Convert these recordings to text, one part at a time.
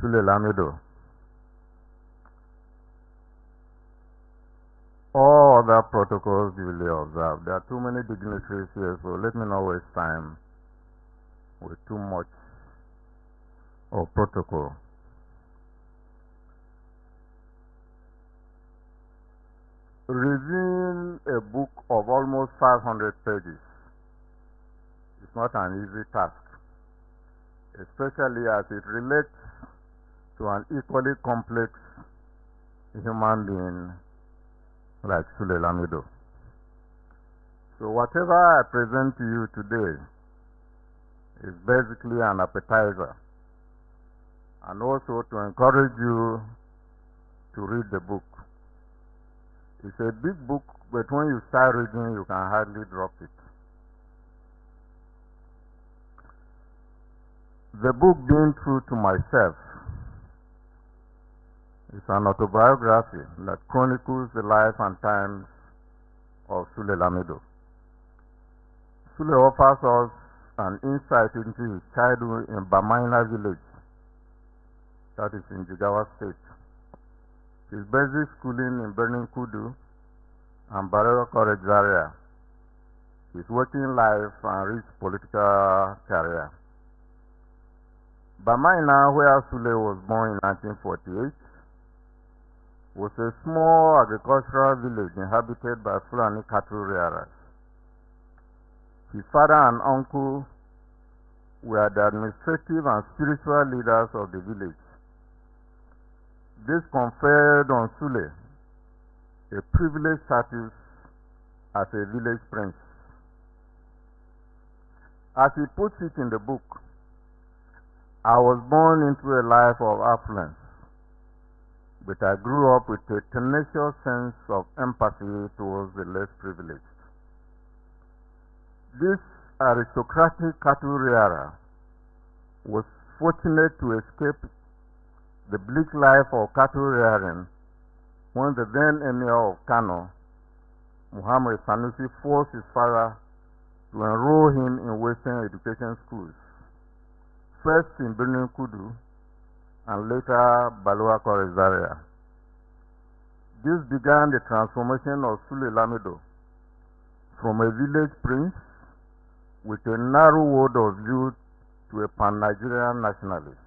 Sule Lamido. All other protocols duly observed. There are too many dignitaries here, so let me not waste time with too much of protocol. Reviewing a book of almost 500 pages is not an easy task, especially as it relates to an equally complex human being like Sule Lamido. So whatever I present to you today is basically an appetizer, and also to encourage you to read the book. It's a big book, but when you start reading, you can hardly drop it. The book, being true to myself, is an autobiography that chronicles the life and times of Sule Lamido. Sule offers us an insight into his childhood in Bamaina village, that is in Jigawa state, his basic schooling in Birnin Kudu and Barewa College Zaria, his working life and rich political career. Bamaina, where Sule was born in 1948, was a small agricultural village inhabited by Fulani cattle rearers. His father and uncle were the administrative and spiritual leaders of the village. This conferred on Sule a privileged status as a village prince. As he puts it in the book, I was born into a life of affluence, but I grew up with a tenacious sense of empathy towards the less privileged. This aristocratic cattle rearer was fortunate to escape the bleak life of cattle rearing when the then Emir of Kano, Muhammad Sanusi, forced his father to enroll him in Western education schools, first in Birnin Kudu and later Barewa College Zaria. This began the transformation of Sule Lamido from a village prince with a narrow world of view to a pan-Nigerian nationalist.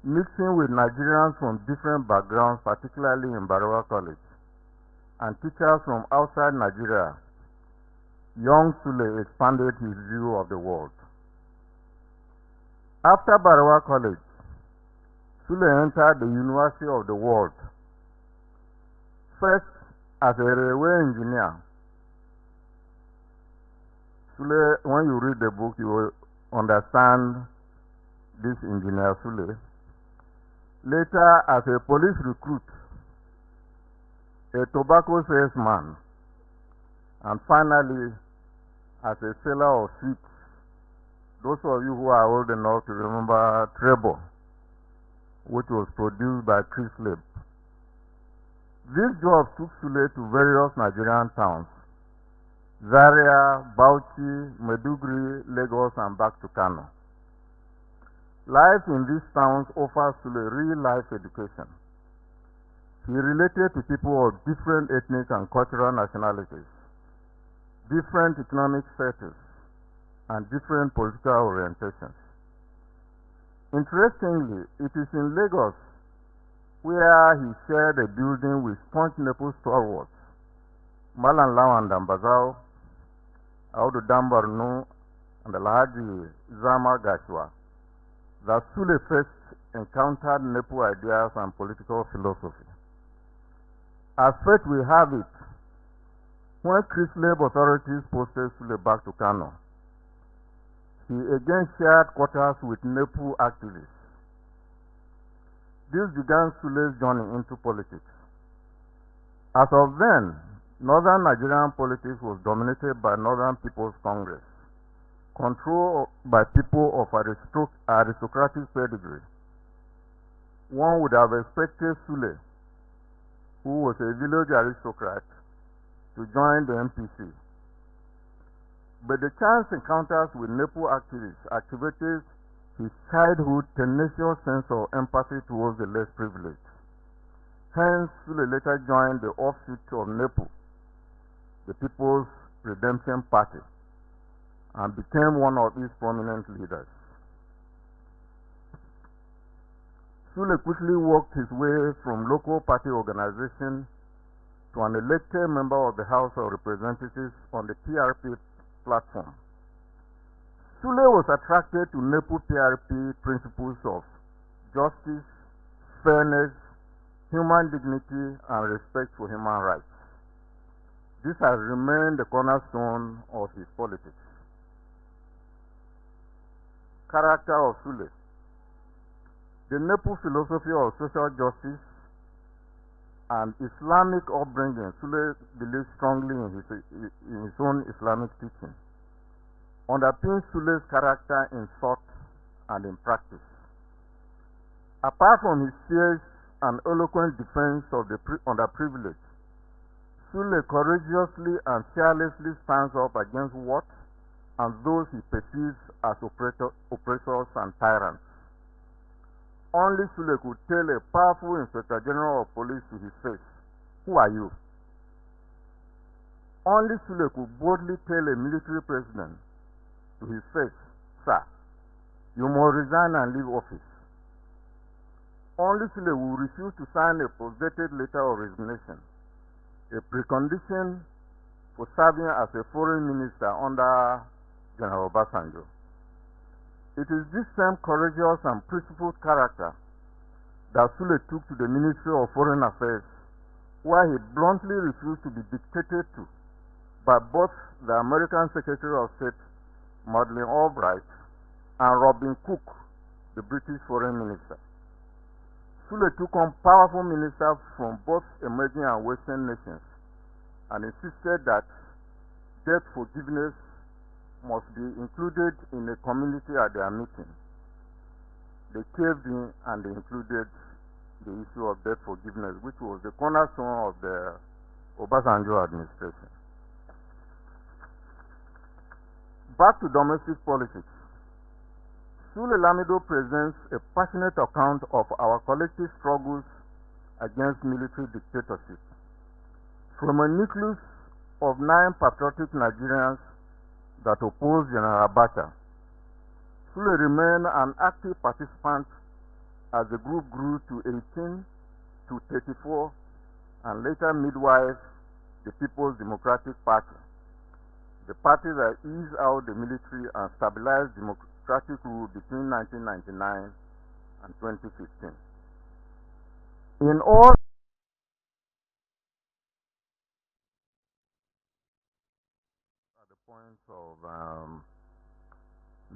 Mixing with Nigerians from different backgrounds, particularly in Barewa College, and teachers from outside Nigeria, young Sule expanded his view of the world. After Barewa College, Sule entered the University of the World, first as a railway engineer. Sule, when you read the book, you will understand this engineer Sule. Later as a police recruit, a tobacco salesman, and finally as a seller of sweets. Those of you who are old enough to remember Trebo, which was produced by Chris Leb. This job took Sule to various Nigerian towns: Zaria, Bauchi, Maiduguri, Lagos, and back to Kano. Life in these towns offers Sule real-life education. He related to people of different ethnic and cultural nationalities, different economic status, and different political orientations. Interestingly, it is in Lagos where he shared a building with Sponge Nepal stalwarts Malan Lawan Dambazao, Audu Dambarnu, and Alhaji Zama Gashwa, that Sule first encountered Nepal ideas and political philosophy. As fate will have it, when Chris Leb authorities posted Sule back to Kano, he again shared quarters with Nepal activists. This began Sule's journey into politics. As of then, northern Nigerian politics was dominated by Northern People's Congress, controlled by people of aristocratic pedigree. One would have expected Sule, who was a village aristocrat, to join the MPC. But the chance encounters with Nepal activists activated his childhood tenacious sense of empathy towards the less privileged. Hence, Sule later joined the offshoot of NEPU, the People's Redemption Party, and became one of its prominent leaders. Sule quickly worked his way from local party organization to an elected member of the House of Representatives on the PRP platform. Sule was attracted to NEPU PRP principles of justice, fairness, human dignity, and respect for human rights. This has remained the cornerstone of his politics. Character of Sule. The NEPU philosophy of social justice and Islamic upbringing. Sule believes strongly in his own Islamic teaching, underpins Sule's character in thought and in practice. Apart from his fierce and eloquent defense of the underprivileged, Sule courageously and fearlessly stands up against what and those he perceives as oppressors and tyrants. Only Sule could tell a powerful Inspector General of Police to his face, "Who are you?" Only Sule could boldly tell a military president to his face, "Sir, you must resign and leave office." Only Sule will refuse to sign a post-dated letter of resignation, a precondition for serving as a foreign minister under General Abacha. It is this same courageous and principled character that Sule took to the Ministry of Foreign Affairs, where he bluntly refused to be dictated to by both the American Secretary of State, Madeleine Albright, and Robin Cook, the British Foreign Minister. Sule took on powerful ministers from both emerging and Western nations and insisted that debt forgiveness must be included in a community at their meeting. They caved in and they included the issue of debt forgiveness, which was the cornerstone of the Obasanjo administration. Back to domestic politics. Sule Lamido presents a passionate account of our collective struggles against military dictatorship. From a nucleus of 9 patriotic Nigerians that opposed General Abacha, Sule remained an active participant as the group grew to 18 to 34 and later midwife the People's Democratic Party, the party that eased out the military and stabilized democratic rule between 1999 and 2015. In all points of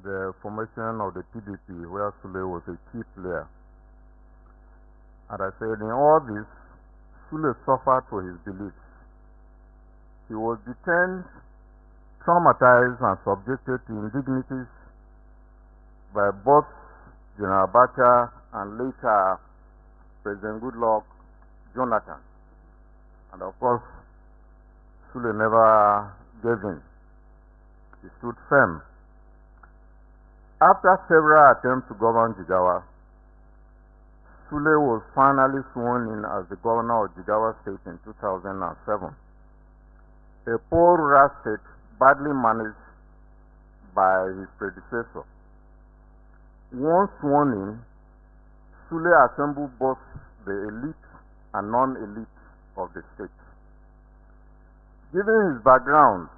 the formation of the PDP, where Sule was a key player. And I said, in all this, Sule suffered for his beliefs. He was detained, traumatized, and subjected to indignities by both General Abacha and later President Goodluck, Jonathan. And of course, Sule never gave in. He stood firm. After several attempts to govern Jigawa, Sule was finally sworn in as the governor of Jigawa State in 2007. A poor rural state badly managed by his predecessor. Once sworn in, Sule assembled both the elite and non-elite of the state. Given his background,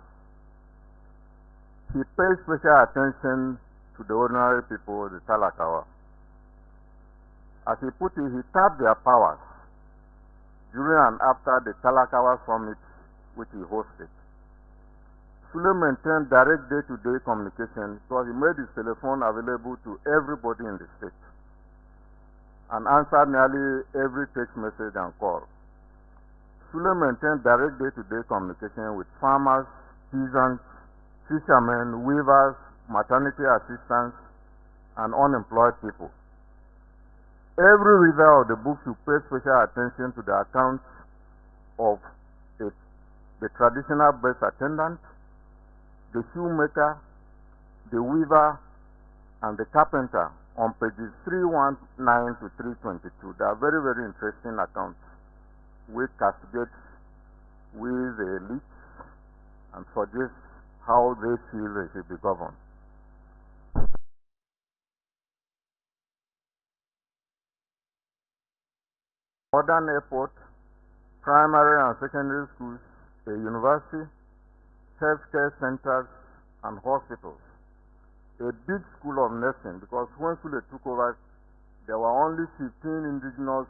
he paid special attention to the ordinary people, the Talakawa. As he put it, he tapped their powers during and after the Talakawa summit which he hosted. Sule maintained direct day-to-day communication because he made his telephone available to everybody in the state and answered nearly every text message and call. Sule maintained direct day-to-day communication with farmers, peasants, fishermen, weavers, maternity assistants, and unemployed people. Every reader of the book should pay special attention to the accounts of the traditional birth attendant, the shoemaker, the weaver, and The Carpenter on pages 319 to 322. They are very, very interesting accounts which castigates with the elites and suggests how they feel they should be governed. Modern airport, primary and secondary schools, a university, healthcare centers, and hospitals. A big school of nursing, because when Sule took over, there were only 15 indigenous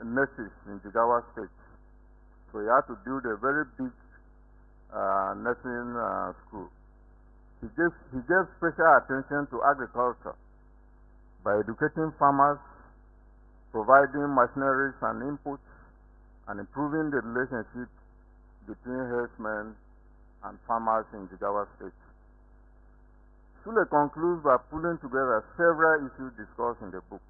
nurses in Jigawa state. So he had to build a very big nursing school. He gave special attention to agriculture by educating farmers, providing machineries and inputs, and improving the relationship between herdsmen and farmers in Jigawa state. Sule concludes by pulling together several issues discussed in the book,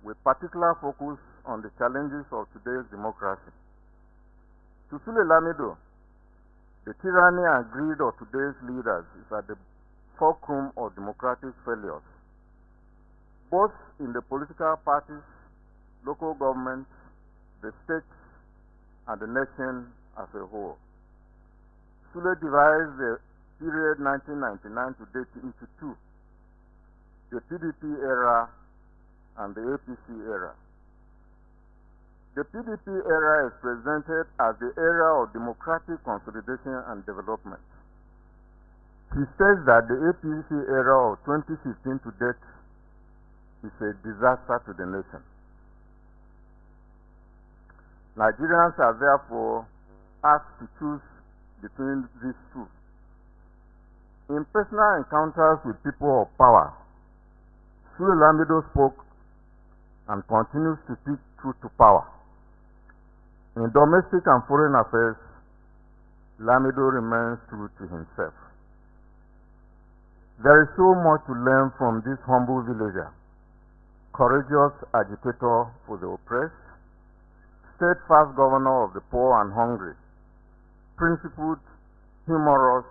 with particular focus on the challenges of today's democracy. To Sule Lamido, the tyranny and greed of today's leaders is at the fulcrum of democratic failures, both in the political parties, local governments, the states, and the nation as a whole. Sule divides the period 1999 to date into two: the PDP era and the APC era. The PDP era is presented as the era of democratic consolidation and development. He says that the APC era of 2015 to date is a disaster to the nation. Nigerians are therefore asked to choose between these two. In personal encounters with people of power, Sule Lamido spoke and continues to speak truth to power. In domestic and foreign affairs, Lamido remains true to himself. There is so much to learn from this humble villager, courageous agitator for the oppressed, steadfast governor of the poor and hungry, principled, humorous,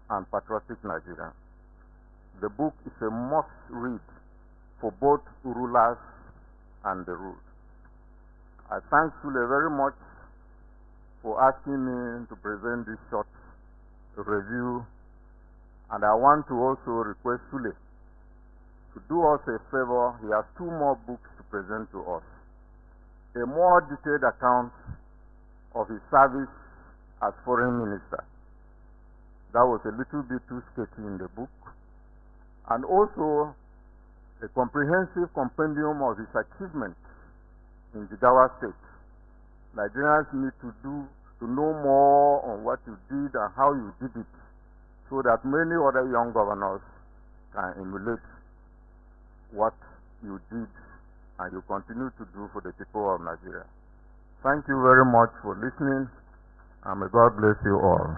and patriotic Nigerian. The book is a must-read for both rulers and the ruled. I thank Sule very much for asking me to present this short review, and I want to also request Sule to do us a favor. He has two more books to present to us. A more detailed account of his service as foreign minister. That was a little bit too sketchy in the book. And also a comprehensive compendium of his achievements in Jigawa state. Nigerians need to know more on what you did and how you did it, so that many other young governors can emulate what you did and you continue to do for the people of Nigeria. Thank you very much for listening, and may God bless you all.